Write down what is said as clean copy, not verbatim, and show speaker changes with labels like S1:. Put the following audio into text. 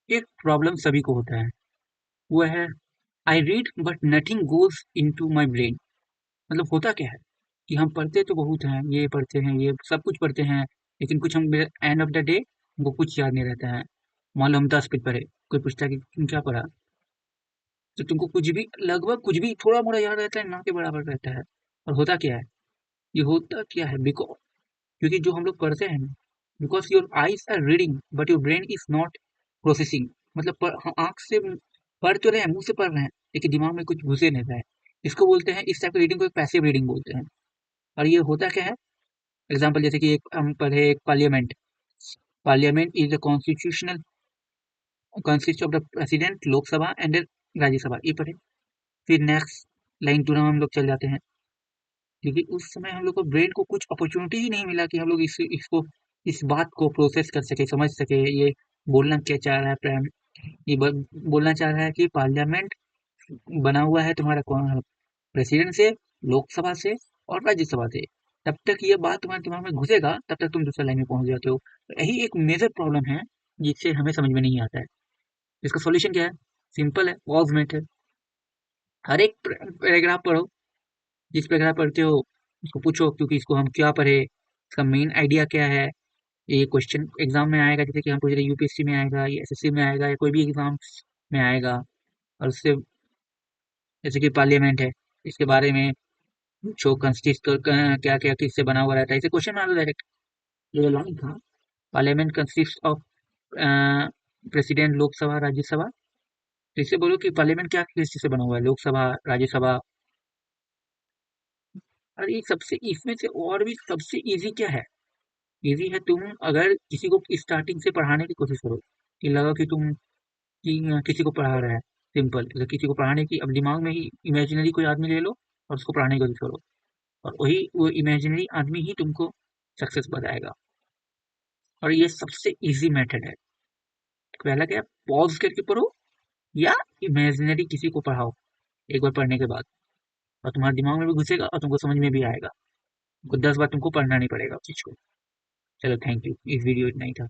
S1: एक प्रॉब्लम सभी को होता है, वो है I read but nothing goes into my brain. मतलब होता क्या है कि हम पढ़ते तो बहुत हैं, ये पढ़ते हैं, ये सब कुछ पढ़ते हैं, लेकिन कुछ हम एंड ऑफ द डे हमको कुछ याद नहीं रहता है। मान लो हम 10 पेज पढ़े, कोई पूछता है कि तुम क्या पढ़ा, तो तुमको कुछ भी, लगभग कुछ भी थोड़ा मोड़ा याद रहता है, ना के बराबर रहता है। और होता क्या है, ये होता क्या है, बिकॉज क्योंकि जो हम लोग पढ़ते हैं ना, because your eyes are reading but your brain is not processing. मतलब हम आंख से पढ़ तो रहे हैं, मुंह से पढ़ रहे हैं, लेकिन दिमाग में कुछ घुसे नहीं रहा है। इसको बोलते हैं, इस टाइप की रीडिंग को एक पैसिव रीडिंग बोलते हैं। और ये होता क्या है, एग्जाम्पल जैसे कि एक हम पढ़े, एक parliament. Parliament is the constitutional consist of the president, Lok Sabha and Rajya Sabha, ये पढ़े। फिर नेक्स्ट लाइन तुरंत हम लोग चल जाते हैं, क्योंकि उस समय हम लोग को ब्रेन को कुछ अपॉर्चुनिटी ही नहीं मिला कि हम लोग इसको इस बात को प्रोसेस कर सके, समझ सके, ये बोलना क्या चाह रहा है प्राइम, बोलना चाह रहा है कि पार्लियामेंट बना हुआ है तुम्हारा प्रेसिडेंट से, लोकसभा से और राज्यसभा से। तब तक ये बात तुम्हारे दिमाग में घुसेगा, तब तक तुम दूसरे लाइन में पहुंच जाते हो। तो यही एक मेजर प्रॉब्लम है जिससे हमें समझ में नहीं आता है। इसका सॉल्यूशन क्या है, सिंपल है, पॉज मेथड। हर एक पैराग्राफ पढ़ो, जिस पैराग्राफ पढ़ते हो उसको पूछो क्योंकि इसको हम क्या पढ़े, इसका मेन आइडिया क्या है। ये क्वेश्चन एग्जाम में आएगा, जैसे कि हम पूछ रहे यूपीएससी में आएगा, या एसएससी में आएगा, या कोई भी एग्जाम में आएगा। और उससे जैसे कि पार्लियामेंट है, इसके बारे में पूछो, कंस्टिस्ट क्या क्या किससे बना हुआ रहता है, इसे क्वेश्चन में आ डायरेक्ट। ये लाइन था, parliament consist of president, Lok Sabha, Rajya Sabha. तो इससे बोलो कि पार्लियामेंट क्या किस चीज से बना हुआ है, लोकसभा, राज्यसभा। और ये सबसे इसमें से और भी सबसे इजी क्या है, इजी है, तुम अगर किसी को स्टार्टिंग से पढ़ाने की कोशिश करो, कि लगा कि तुम किसी को पढ़ा रहा है, सिंपल, जैसे किसी को पढ़ाने की, अब दिमाग में ही इमेजिनरी कोई आदमी ले लो और उसको पढ़ाने की कोशिश करो, और वही वो इमेजिनरी आदमी ही तुमको सक्सेस बताएगा। और ये सबसे इजी मेथड है। पहला क्या है, पॉज करके पढ़ो, या इमेजिनरी किसी को पढ़ाओ एक बार पढ़ने के बाद, और तुम्हारे दिमाग में भी घुसेगा और तुमको समझ में भी आएगा। तुमको 10 बार तुमको पढ़ना नहीं पड़ेगा उस चीज को। चलो थैंक यू, इस वीडियो इतना ही था।